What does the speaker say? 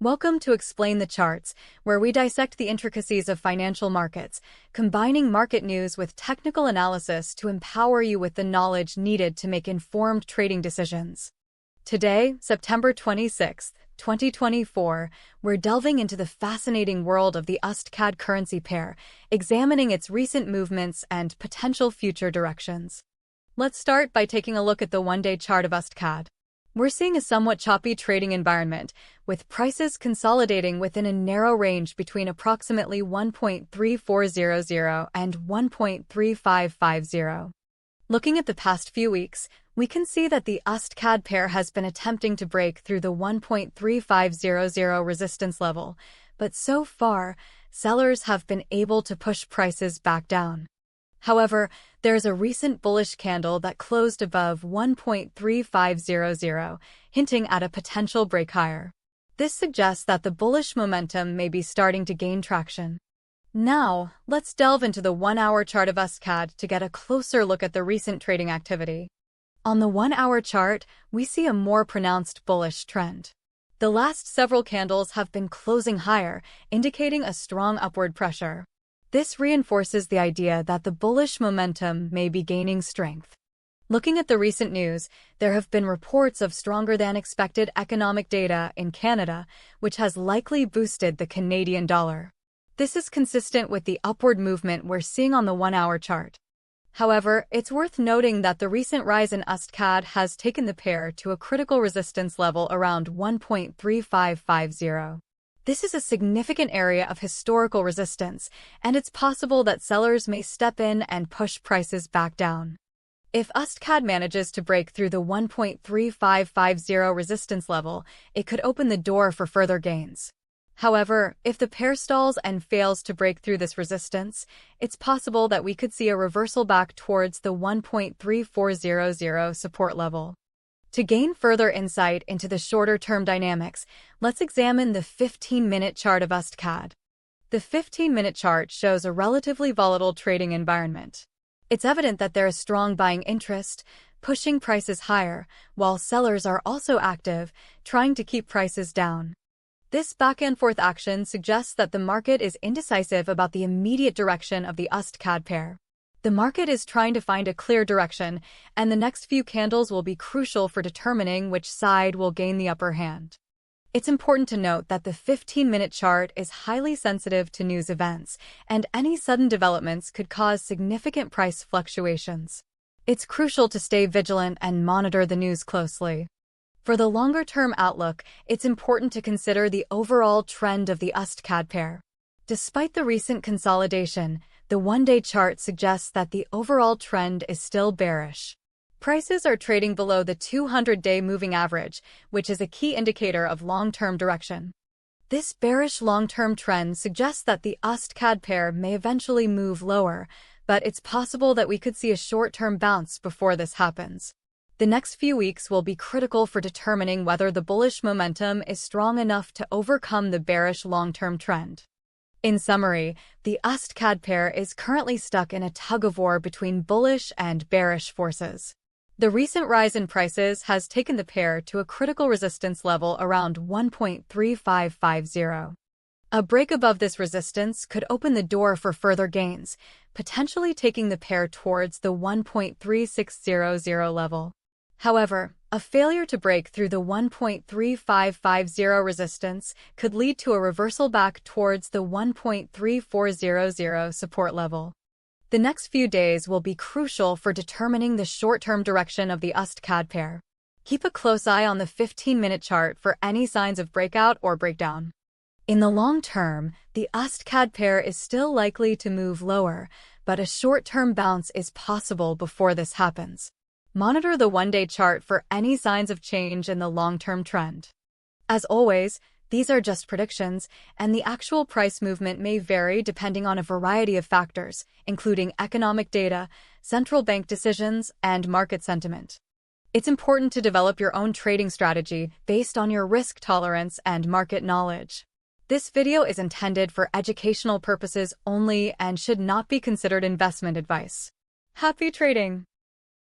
Welcome to Explain the Charts, where we dissect the intricacies of financial markets, combining market news with technical analysis to empower you with the knowledge needed to make informed trading decisions. Today, September 26, 2024, we're delving into the fascinating world of the USDCAD currency pair, examining its recent movements and potential future directions. Let's start by taking a look at the one-day chart of USDCAD. We're seeing a somewhat choppy trading environment, with prices consolidating within a narrow range between approximately 1.3400 and 1.3550. Looking at the past few weeks, we can see that the USDCAD pair has been attempting to break through the 1.3500 resistance level, but so far, sellers have been able to push prices back down. However, there's a recent bullish candle that closed above 1.3500, hinting at a potential break higher. This suggests that the bullish momentum may be starting to gain traction. Now, let's delve into the one-hour chart of USDCAD to get a closer look at the recent trading activity. On the one-hour chart, we see a more pronounced bullish trend. The last several candles have been closing higher, indicating a strong upward pressure. This reinforces the idea that the bullish momentum may be gaining strength. Looking at the recent news, there have been reports of stronger-than-expected economic data in Canada, which has likely boosted the Canadian dollar. This is consistent with the upward movement we're seeing on the one-hour chart. However, it's worth noting that the recent rise in USDCAD has taken the pair to a critical resistance level around 1.3550. This is a significant area of historical resistance, and it's possible that sellers may step in and push prices back down. If USDCAD manages to break through the 1.3550 resistance level, it could open the door for further gains. However, if the pair stalls and fails to break through this resistance, it's possible that we could see a reversal back towards the 1.3400 support level. To gain further insight into the shorter-term dynamics, let's examine the 15-minute chart of USDCAD. The 15-minute chart shows a relatively volatile trading environment. It's evident that there is strong buying interest, pushing prices higher, while sellers are also active, trying to keep prices down. This back-and-forth action suggests that the market is indecisive about the immediate direction of the USDCAD pair. The market is trying to find a clear direction, and the next few candles will be crucial for determining which side will gain the upper hand. It's important to note that the 15-minute chart is highly sensitive to news events, and any sudden developments could cause significant price fluctuations. It's crucial to stay vigilant and monitor the news closely. For the longer-term outlook, it's important to consider the overall trend of the USDCAD pair. Despite the recent consolidation, the one-day chart suggests that the overall trend is still bearish. Prices are trading below the 200-day moving average, which is a key indicator of long-term direction. This bearish long-term trend suggests that the USDCAD pair may eventually move lower, but it's possible that we could see a short-term bounce before this happens. The next few weeks will be critical for determining whether the bullish momentum is strong enough to overcome the bearish long-term trend. In summary, the USDCAD pair is currently stuck in a tug-of-war between bullish and bearish forces. The recent rise in prices has taken the pair to a critical resistance level around 1.3550. A break above this resistance could open the door for further gains, potentially taking the pair towards the 1.3600 level. However, a failure to break through the 1.3550 resistance could lead to a reversal back towards the 1.3400 support level. The next few days will be crucial for determining the short-term direction of the USDCAD pair. Keep a close eye on the 15-minute chart for any signs of breakout or breakdown. In the long term, the USDCAD pair is still likely to move lower, but a short-term bounce is possible before this happens. Monitor the one-day chart for any signs of change in the long-term trend. As always, these are just predictions, and the actual price movement may vary depending on a variety of factors, including economic data, central bank decisions, and market sentiment. It's important to develop your own trading strategy based on your risk tolerance and market knowledge. This video is intended for educational purposes only and should not be considered investment advice. Happy trading!